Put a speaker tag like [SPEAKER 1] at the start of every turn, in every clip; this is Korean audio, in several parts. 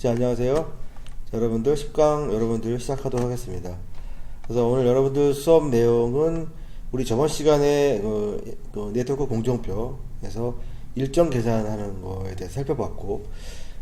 [SPEAKER 1] 자, 안녕하세요. 자, 여러분들 10강 여러분들 시작하도록 하겠습니다. 그래서 오늘 여러분들 수업 내용은 우리 저번 시간에 네트워크 공정표에서 일정 계산하는 거에 대해 살펴봤고,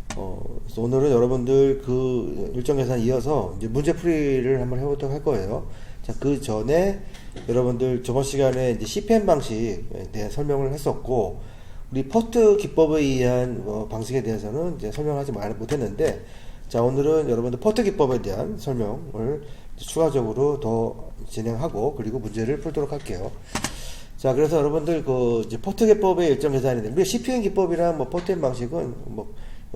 [SPEAKER 1] 그래서 오늘은 여러분들 그 일정 계산 이어서 이제 문제풀이를 한번 해보도록 할 거예요. 자, 그 전에 여러분들 저번 시간에 이제 CPM 방식에 대한 설명을 했었고, 우리 퍼트 기법에 의한 방식에 대해서는 이제 설명하지 못했는데, 자, 오늘은 여러분들 퍼트 기법에 대한 설명을 추가적으로 더 진행하고, 그리고 문제를 풀도록 할게요. 자, 그래서 여러분들 이제 퍼트 기법의 일정 계산인데, 우리 CPM 기법이랑 퍼트 방식은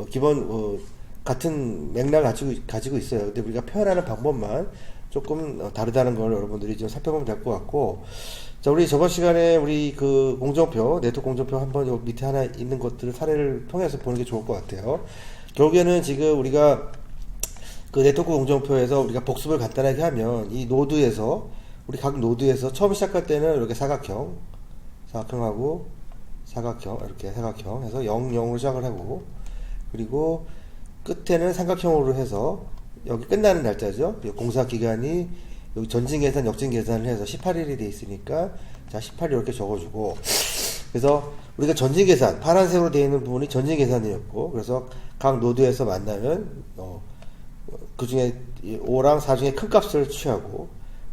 [SPEAKER 1] 기본 같은 맥락을 가지고 있어요. 근데 우리가 표현하는 방법만 조금 다르다는 걸 여러분들이 좀 살펴보면 될 것 같고, 자, 우리 저번 시간에 우리 그 공정표, 네트워크 공정표 한번 요 밑에 하나 있는 것들을 사례를 통해서 보는 게 좋을 것 같아요. 결국에는 지금 우리가 그 네트워크 공정표에서 우리가 복습을 간단하게 하면 이 노드에서, 우리 각 노드에서 처음 시작할 때는 이렇게 사각형하고 사각형, 이렇게 사각형 해서 0, 0으로 시작을 하고, 그리고 끝에는 삼각형으로 해서 여기 끝나는 날짜죠. 공사 기간이 여기 전진 계산, 역진 계산을 해서 18일이 돼 있으니까, 자, 18일 이렇게 적어주고, 그래서 우리가 전진 계산, 파란색으로 되어 있는 부분이 전진 계산이었고, 그래서 각 노드에서 만나면, 그 중에 5랑 4 중에 큰 값을 취하고,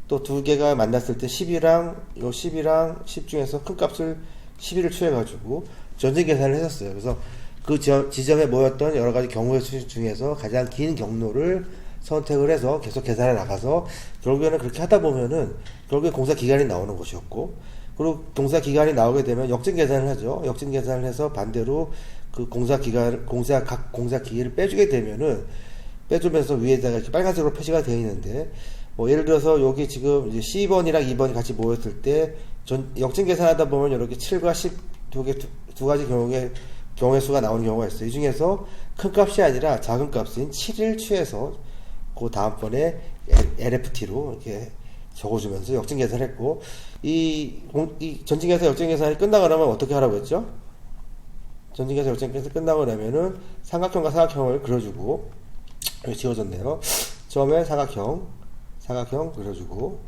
[SPEAKER 1] 또 두 개가 만났을 때 10이랑 10 중에서 큰 값을 11을 취해가지고 전진 계산을 했었어요. 그래서 그 지점에 모였던 여러 가지 경우의 수 중에서 가장 긴 경로를 선택을 해서 계속 계산해 나가서 결국에는 그렇게 하다 보면은 결국에 공사 기간이 나오는 것이었고, 그리고 공사 기간이 나오게 되면 역진 계산을 하죠. 역진 계산을 해서 반대로 그 각 공사 기회를 빼주게 되면은, 빼주면서 위에다가 이렇게 빨간색으로 표시가 되어 있는데, 예를 들어서 여기 지금 이제 C번이랑 2번이 같이 모였을 때 역진 계산하다 보면 이렇게 7과 10 두 가지 경우의 수가 나오는 경우가 있어요. 이 중에서 큰 값이 아니라 작은 값인 7을 취해서 그 다음번에 LFT로 이렇게 적어주면서 역진 계산을 했고, 이 전진 계산, 역진 계산이 끝나고 나면 어떻게 하라고 했죠? 전진 계산, 역진 계산 끝나고 나면은 삼각형과 사각형을 그려주고, 여기 지워졌네요. 처음에 사각형 그려주고,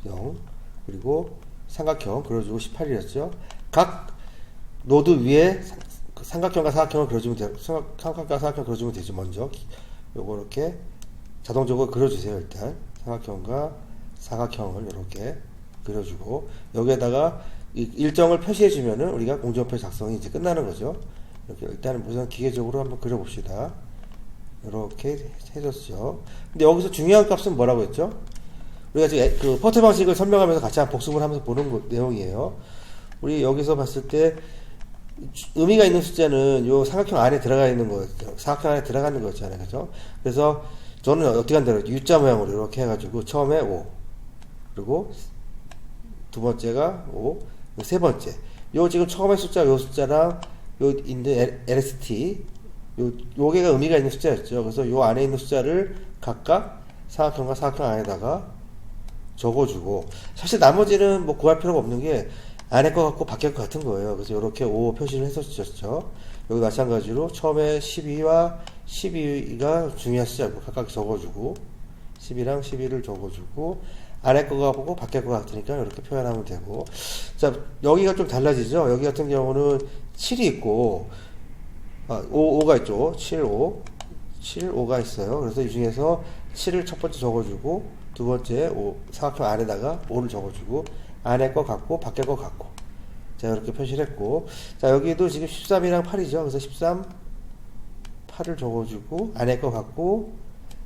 [SPEAKER 1] 0, 그리고 삼각형 그려주고 18이었죠. 각 노드 위에 삼각형과 사각형을 그려주면 되죠. 먼저 요거 이렇게 자동적으로 그려주세요. 일단 삼각형과 사각형을 이렇게 그려주고, 여기에다가 일정을 표시해주면은 우리가 공정표 작성이 이제 끝나는 거죠. 이렇게 일단은 우선 기계적으로 한번 그려봅시다. 이렇게 해줬죠. 근데 여기서 중요한 값은 뭐라고 했죠? 우리가 지금 그 퍼트 방식을 설명하면서 같이 복습을 하면서 보는 내용이에요. 우리 여기서 봤을 때 의미가 있는 숫자는 요 삼각형 안에 들어가 있는 거였죠. 사각형 안에 들어가는 거였잖아요. 그죠? 그래서 저는 어떻게 한다고 했죠? U자 모양으로 이렇게 해가지고 처음에 5, 그리고 두 번째가 5, 세 번째. 요 지금 처음에 숫자, 요 숫자랑 요 있는 LST, 요게가 의미가 있는 숫자였죠. 그래서 요 안에 있는 숫자를 각각 사각형과 사각형 안에다가 적어주고, 사실 나머지는 구할 필요가 없는 게 안에 거 같고 밖에 거 같은 거예요. 그래서 이렇게 5 표시를 했었죠. 여기 마찬가지로 처음에 12와 12가 중요한 숫자고 각각 적어주고, 12랑 12를 적어주고, 안에 거 같고 밖에 거 같으니까 이렇게 표현하면 되고. 자, 여기가 좀 달라지죠. 여기 같은 경우는 7이 있고, 5가 있죠. 7, 5가 있어요. 그래서 이 중에서 7을 첫 번째 적어주고, 두 번째 사각형 안에다가 5를 적어주고, 안에 거 같고 밖에 거 같고, 자, 이렇게 표시를 했고, 자, 여기도 지금 13이랑 8이죠. 그래서 13, 8을 적어주고, 안에 거 같고,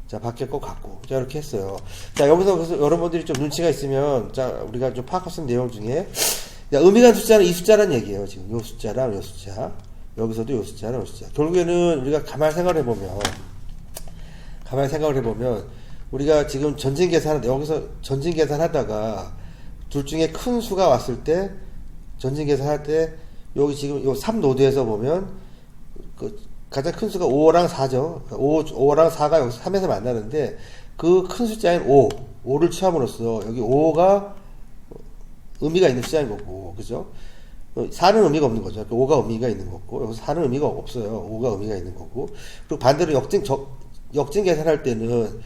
[SPEAKER 1] 자, 밖에 거 같고, 자, 이렇게 했어요. 자, 여기서 그래서 여러분들이 좀 눈치가 있으면, 자, 우리가 좀 파악할 수 있는 내용 중에, 자, 의미가 있는 숫자는 이 숫자란 얘기예요. 지금 요 숫자랑 요 숫자, 여기서도 요 숫자랑 요 숫자. 결국에는 우리가 가만히 생각을 해보면 우리가 지금 여기서 전진 계산하다가 둘 중에 큰 수가 왔을 때, 전진 계산할 때, 여기 지금 요 3노드에서 보면, 가장 큰 수가 5랑 4죠. 5랑 4가 여기서 3에서 만나는데, 그 큰 숫자인 5를 취함으로써, 여기 5가 의미가 있는 숫자인 거고, 그죠? 4는 의미가 없는 거죠. 5가 의미가 있는 거고, 여기서 4는 의미가 없어요. 5가 의미가 있는 거고. 그리고 반대로 역증 계산할 때는,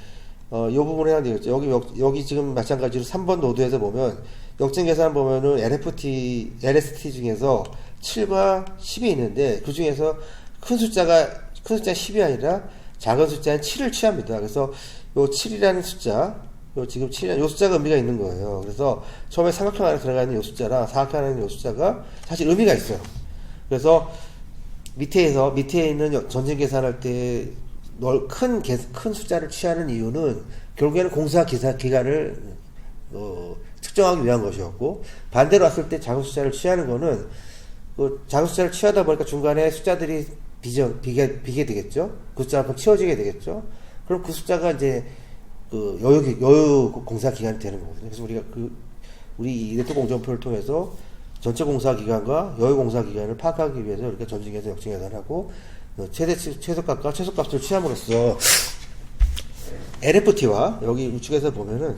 [SPEAKER 1] 요 부분에 해당되겠죠. 여기 지금 마찬가지로 3번 노드에서 보면, 역증 계산 보면은 LST 중에서 7과 10이 있는데, 그 중에서 큰 숫자가 10이 아니라 작은 숫자인 7을 취합니다. 그래서 요 7이라는 숫자, 지금 7이라는 요 숫자가 의미가 있는 거예요. 그래서 처음에 삼각형 안에 들어가 있는 요 숫자랑 사각형 안에 있는 요 숫자가 사실 의미가 있어요. 그래서 밑에 있는 전진 계산할 때 큰 숫자를 취하는 이유는 결국에는 공사 기간을 측정하기 위한 것이었고, 반대로 왔을 때 작은 숫자를 취하는 거는 작은 숫자를 취하다 보니까 중간에 숫자들이 비게 되겠죠. 그 숫자가 한번 치워지게 되겠죠. 그럼 그 숫자가 이제 여유 공사 기간이 되는 거거든요. 그래서 우리가 우리 네트워크 공정표를 통해서 전체 공사 기간과 여유 공사 기간을 파악하기 위해서 우리가 전진계산, 역진계산을 하고, 최소값과 최소값을 취함으로써 LFT와 여기 우측에서 보면은,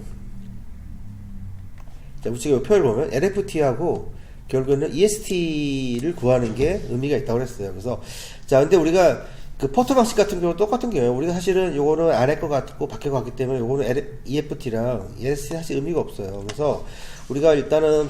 [SPEAKER 1] 자, 우측에 표를 보면 LFT하고 결국에는 EST를 구하는 게 의미가 있다고 그랬어요. 그래서, 자, 근데 우리가 그 포트 방식 같은 경우는 똑같은 게요. 우리가 사실은 요거는 아래 거 같고 밖에 거 같기 때문에 요거는 EFT랑 EST 사실 의미가 없어요. 그래서 우리가 일단은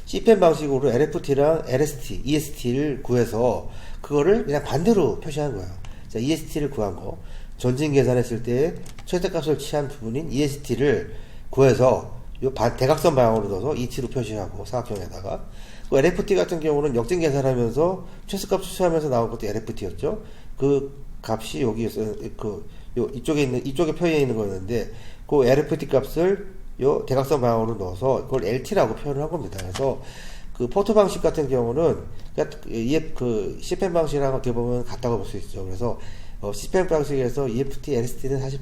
[SPEAKER 1] CPM 방식으로 LFT랑 LST, EST를 구해서 그거를 그냥 반대로 표시한 거예요. 자, EST를 구한 거. 전진 계산했을 때 최대값을 취한 부분인 EST를 구해서 요 대각선 방향으로 넣어서 ET로 표시하고 사각형에다가, 그 LFT 같은 경우는 역진 계산하면서 최소값 수치하면서 나온 것도 LFT였죠. 그 값이 여기에서 이쪽에 표현해 있는 거였는데, 그 LFT 값을 요 대각선 방향으로 넣어서 그걸 LT라고 표현을 한 겁니다. 그래서 그 포트 방식 같은 경우는 CPM 방식이랑 어떻게 보면 같다고 볼 수 있죠. 그래서 CPM 방식에서 EFT, LST는 사실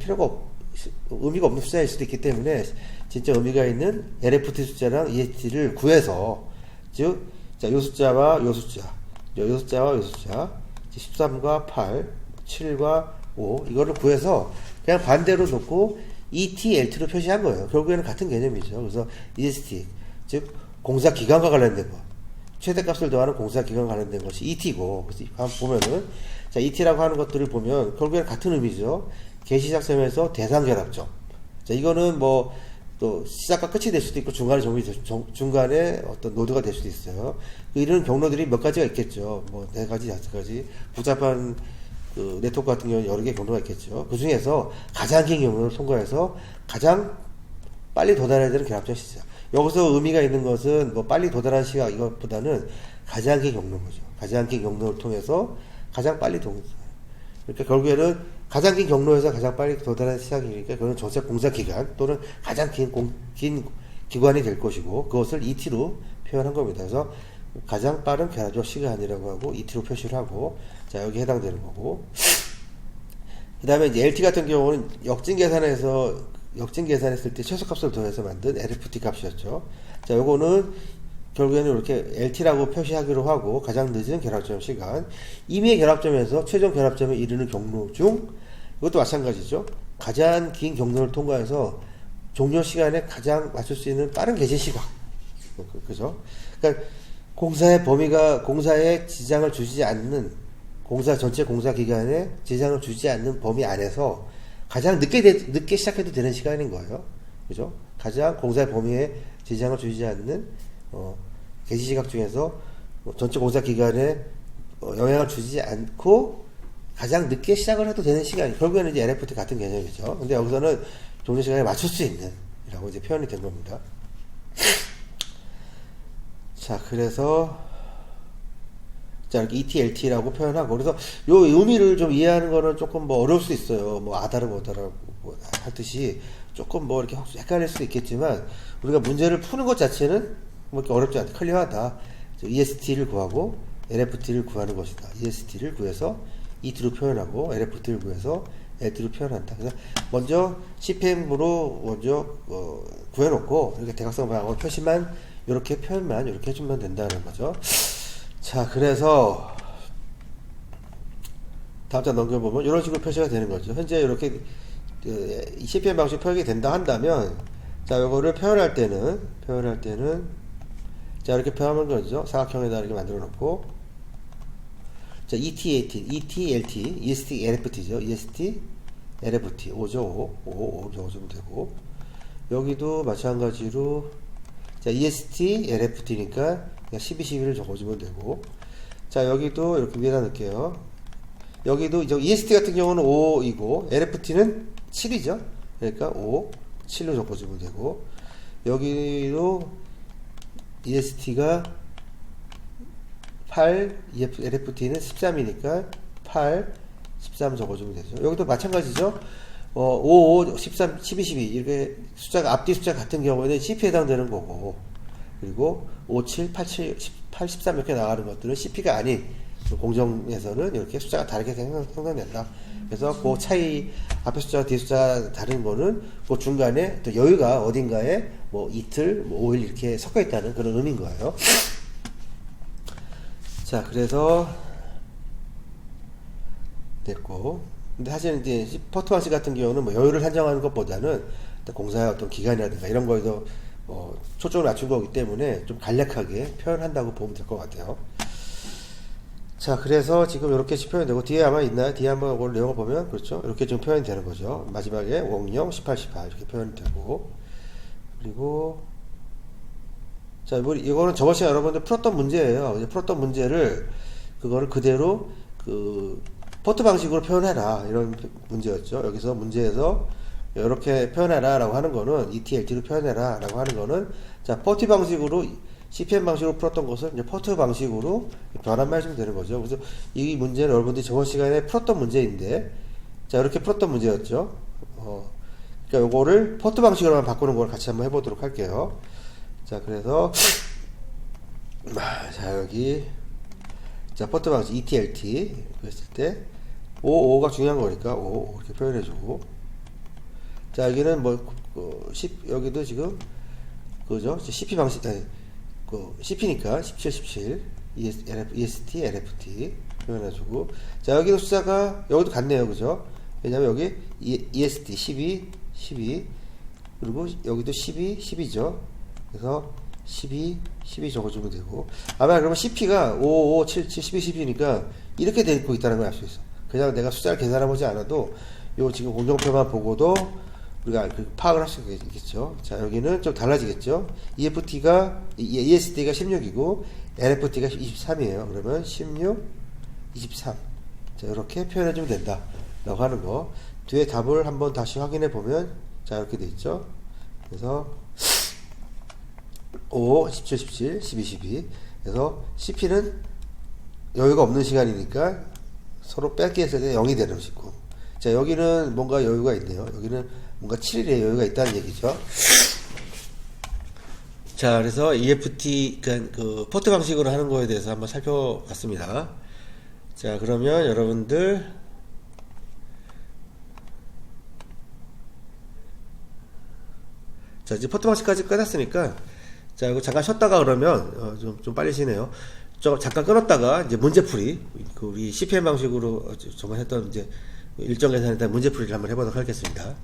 [SPEAKER 1] 의미가 없는 숫자일 수도 있기 때문에 진짜 의미가 있는 LFT 숫자랑 EST를 구해서, 즉, 자, 요 숫자와 요 숫자, 요 숫자와 요 숫자, 13과 8, 7과 5, 이거를 구해서 그냥 반대로 놓고 ET, LT로 표시한 거예요. 결국에는 같은 개념이죠. 그래서 EST, 즉, 공사 기간과 관련된 것. 최대값을 더하는 공사 기간 관련된 것이 ET고, 그래서 한번 보면은, 자, ET라고 하는 것들을 보면 결국에는 같은 의미죠. 개시작점에서 대상 결합점. 자, 이거는 또 시작과 끝이 될 수도 있고 중간에 어떤 노드가 될 수도 있어요. 이런 경로들이 몇 가지가 있겠죠. 4가지, 5가지. 복잡한 네트워크 같은 경우는 여러 개의 경로가 있겠죠. 그 중에서 가장 긴 경로를 통과해서 가장 빨리 도달해야 되는 결합점 시작. 여기서 의미가 있는 것은 빨리 도달하는 시각 이것보다는 가장 긴 경로인 거죠. 가장 긴 경로를 통해서 가장 빨리 그러니까 결국에는 가장 긴 경로에서 가장 빨리 도달하는 시작이니까 그건 전체 공사 기간 또는 가장 긴 기관이 될 것이고, 그것을 ET로 표현한 겁니다. 그래서 가장 빠른 결합점 시간이라고 하고 ET로 표시를 하고, 자, 여기 해당되는 거고, 그 다음에 이제 LT 같은 경우는 역진 계산했을 때 최소값을 더해서 만든 LFT 값이었죠. 자, 요거는 결국에는 이렇게 LT라고 표시하기로 하고, 가장 늦은 결합점 시간, 임의의 결합점에서 최종 결합점에 이르는 경로 중, 이것도 마찬가지죠. 가장 긴 경로를 통과해서 종료 시간에 가장 맞출 수 있는 빠른 개시 시각. 그죠? 그러니까 공사에 지장을 주지 않는, 전체 공사 기간에 지장을 주지 않는 범위 안에서 가장 늦게 시작해도 되는 시간인 거예요. 그죠? 가장 공사의 범위에 지장을 주지 않는, 개시 시각 중에서 전체 공사 기간에 영향을 주지 않고 가장 늦게 시작을 해도 되는 시간이, 결국에는 이제 LFT 같은 개념이죠. 근데 여기서는 종료 시간에 맞출 수 있는 이라고 이제 표현이 된 겁니다. 자, 그래서 자, 이렇게 ETLT라고 표현하고, 그래서 요 의미를 좀 이해하는 거는 조금 어려울 수 있어요. 아다르 뭐다라고 할 듯이 조금 이렇게 헷갈릴 수도 있겠지만, 우리가 문제를 푸는 것 자체는 이렇게 어렵지 않다, 클리어하다. EST를 구하고 LFT를 구하는 것이다. EST를 구해서 ET로 표현하고 LFT를 구해서 LT로 표현한다. 그래서 먼저 CPM으로 구해놓고 이렇게 대각선 방향으로 표현만 이렇게 해주면 된다는 거죠. 자, 그래서 다음 장 넘겨보면 이런 식으로 표시가 되는 거죠. 현재 이렇게 CPM 방식 표현이 된다 한다면, 자, 요거를 표현할 때는 자, 이렇게 표현하면 거죠. 사각형에다 이렇게 만들어 놓고. 자, ET, LT, EST, LFT죠. EST, LFT. 5죠, 5 적어주면 되고. 여기도 마찬가지로, 자, EST, LFT니까 그냥 12, 12를 적어주면 되고. 자, 여기도 이렇게 위에다 넣을게요. 여기도 이제 EST 같은 경우는 5이고, LFT는 7이죠. 그러니까 5, 7로 적어주면 되고. 여기도 EST가 8, LFT는 13이니까 8, 13 적어주면 되죠. 여기도 마찬가지죠. 5, 5, 13, 12, 12 이렇게 숫자가 앞뒤 숫자 같은 경우에는 CP에 해당되는 거고, 그리고 5, 7, 8, 7, 8, 13 이렇게 나가는 것들은 CP가 아닌 공정에서는 이렇게 숫자가 다르게 생성된다. 그래서 그 차이, 앞에 숫자와 뒤 숫자 다른 거는 그 중간에 또 여유가 어딘가에 뭐 이틀, 뭐 5일 이렇게 섞여 있다는 그런 의미인 거예요. 자, 그래서 됐고. 근데 사실 이제 포트 방식 같은 경우는 뭐 여유를 산정하는 것보다는 공사의 어떤 기간이라든가 이런 거에서 초점을 맞춘 거기 때문에 좀 간략하게 표현한다고 보면 될 것 같아요. 자, 그래서 지금 이렇게 표현이 되고, 뒤에 아마 있나요? 뒤에 한번 이걸 내용을 보면, 그렇죠? 이렇게 좀 표현이 되는 거죠. 마지막에 50, 18, 18 이렇게 표현이 되고, 그리고 자, 이거는 저번 시간에 여러분들 풀었던 문제예요. 이제 풀었던 문제를 그거를 그대로 포트 방식으로 표현해라 이런 문제였죠. 여기서 문제에서 이렇게 표현해라 라고 하는 거는 ETLT로 표현해라 라고 하는 거는, 자, 포트 방식으로 CPM 방식으로 풀었던 것을 이제 포트 방식으로 변환만 해주면 되는 거죠. 그래서 이 문제는 여러분들이 저번 시간에 풀었던 문제인데, 자, 이렇게 풀었던 문제였죠. 그러니까 요거를 포트 방식으로만 바꾸는 걸 같이 한번 해보도록 할게요. 자, 그래서 자, 여기 자, 포트 방식 ETLT 그랬을 때 5가 중요한 거니까 5 이렇게 표현해주고, 자, 여기는 뭐 여기도 지금 그죠? CP 방식, 아니, CP니까 17, 17 EST, LFT 표현해주고, 자, 여기도 숫자가 여기도 같네요, 그죠? 왜냐면 여기 EST 12, 12 그리고 여기도 12, 12죠. 그래서 12, 12 적어주면 되고, 아마 그러면 CP가 5, 5, 7, 7, 12, 12니까 이렇게 되고 있다는 걸 알 수 있어. 그냥 내가 숫자를 계산해보지 않아도 요 지금 공정표만 보고도 우리가 파악을 할 수 있겠죠. 자, 여기는 좀 달라지겠죠. EST가 16이고 LFT가 23이에요. 그러면 16, 23. 자, 이렇게 표현해주면 된다 라고 하는 거. 뒤에 답을 한번 다시 확인해 보면, 자, 이렇게 돼 있죠. 그래서 5, 17, 17, 12, 12. 그래서 CP는 여유가 없는 시간이니까 서로 뺄게 했을 때 0이 되는 것이고, 자, 여기는 뭔가 여유가 있네요. 여기는 뭔가 7일의 여유가 있다는 얘기죠. 자, 그래서 EFT, 그러니까 포트 방식으로 하는 거에 대해서 한번 살펴봤습니다. 자, 그러면 여러분들 자, 이제 포트 방식까지 끝났으니까, 자, 이거 잠깐 쉬었다가 그러면 좀 빨리 쉬네요. 잠깐 끊었다가 이제 문제풀이, 우리 CPM 방식으로 정말 했던 이제 일정 계산에 대한 문제풀이를 한번 해보도록 하겠습니다.